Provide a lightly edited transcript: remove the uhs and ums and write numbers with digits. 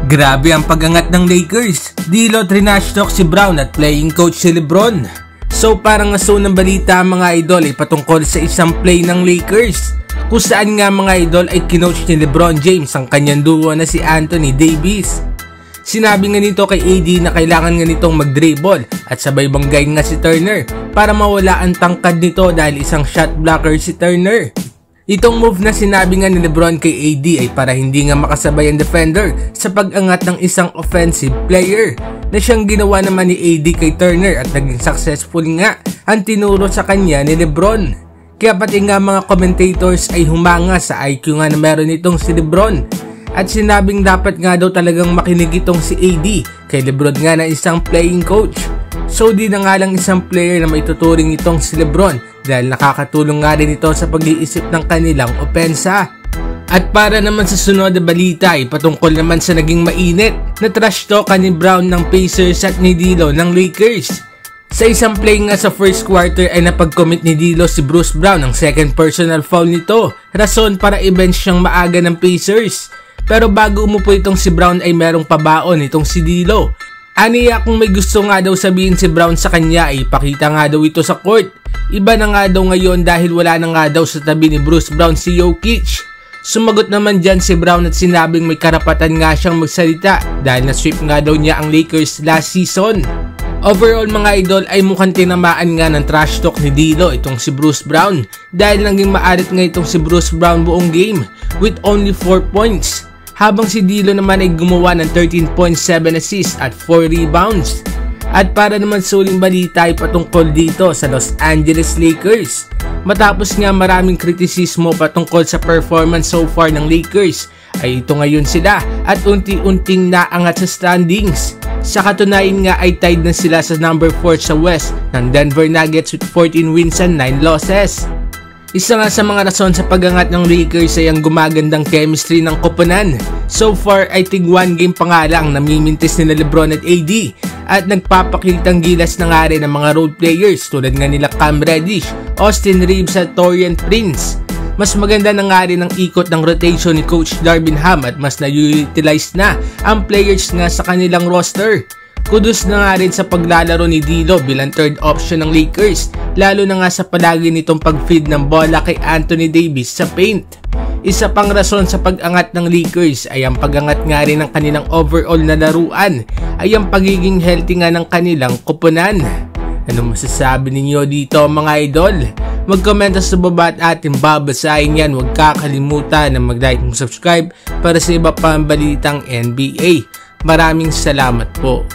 Grabe ang pag-angat ng Lakers. D'Lo trinash talk si Brown at playing coach si LeBron. So parang aso ng balita mga idol ay patungkol sa isang play ng Lakers kung saan nga mga idol ay kinoach ni LeBron James ang kanyang duo na si Anthony Davis. Sinabi nga nito kay AD na kailangan nga nitong mag-dribble at sabay banggay nga si Turner para mawala ang tangkad nito dahil isang shot blocker si Turner. Itong move na sinabi nga ni LeBron kay AD ay para hindi nga makasabay ang defender sa pag-angat ng isang offensive player na siyang ginawa naman ni AD kay Turner at naging successful nga ang tinuro sa kanya ni LeBron. Kaya pati nga mga commentators ay humanga sa IQ nga na meron itong si LeBron at sinabing dapat nga daw talagang makinig itong si AD kay LeBron nga na isang playing coach. So di na nga lang isang player na maituturing itong si LeBron dahil nakakatulong nga rin ito sa pag-iisip ng kanilang opensa. At para naman sa sunod na balita ay patungkol naman sa naging mainit na trash talkan ni Brown ng Pacers at ni D'Lo ng Lakers. Sa isang play nga sa first quarter ay napag-commit ni D'Lo si Bruce Brown ng second personal foul nito, rason para i-bench siyang maaga ng Pacers. Pero bago umupo itong si Brown ay merong pabaon itong si D'Lo. Aniya kung may gusto nga daw sabihin si Brown sa kanya ay ipakita nga daw ito sa court. Iba na nga daw ngayon dahil wala na nga daw sa tabi ni Bruce Brown si Jokic. Sumagot naman dyan si Brown at sinabing may karapatan nga siyang magsalita dahil na-sweep nga daw niya ang Lakers last season. Overall mga idol ay mukhang tinamaan nga ng trash talk ni D'Lo itong si Bruce Brown dahil naging maarit nga itong si Bruce Brown buong game with only 4 points. Habang si D'Lo naman ay gumawa ng 13.7 assists at 4 rebounds. At para naman sa uling balita ay patungkol dito sa Los Angeles Lakers. Matapos nga maraming kritisismo patungkol sa performance so far ng Lakers, ay ito ngayon sila at unti-unting naangat sa standings. Sa katunayan nga ay tied na sila sa number 4 sa West ng Denver Nuggets with 14 wins and 9 losses. Isa nga sa mga rason sa pag-angat ng Lakers ay ang gumagandang chemistry ng koponan. So far ay tig 1 game pa nga lang namimintis nila LeBron at AD at nagpapakitang gilas na nga rin ng mga role players tulad nga nila Cam Reddish, Austin Reeves at Taurean Prince. Mas maganda na nga rin ang ikot ng rotation ni Coach Darvin Ham at mas na-utilize na ang players nga sa kanilang roster. Kudos na nga rin sa paglalaro ni D'Lo bilang third option ng Lakers, lalo na nga sa palagi nitong pag-feed ng bola kay Anthony Davis sa paint. Isa pang rason sa pag-angat ng Lakers ay ang pag-angat nga rin ng kanilang overall na laruan ay ang pagiging healthy nga ng kanilang koponan. Ano masasabi ninyo dito mga idol? Mag-comment sa baba at ating babasahin yan. Huwag kakalimutan na mag-like and subscribe para sa iba pang balitang NBA. Maraming salamat po.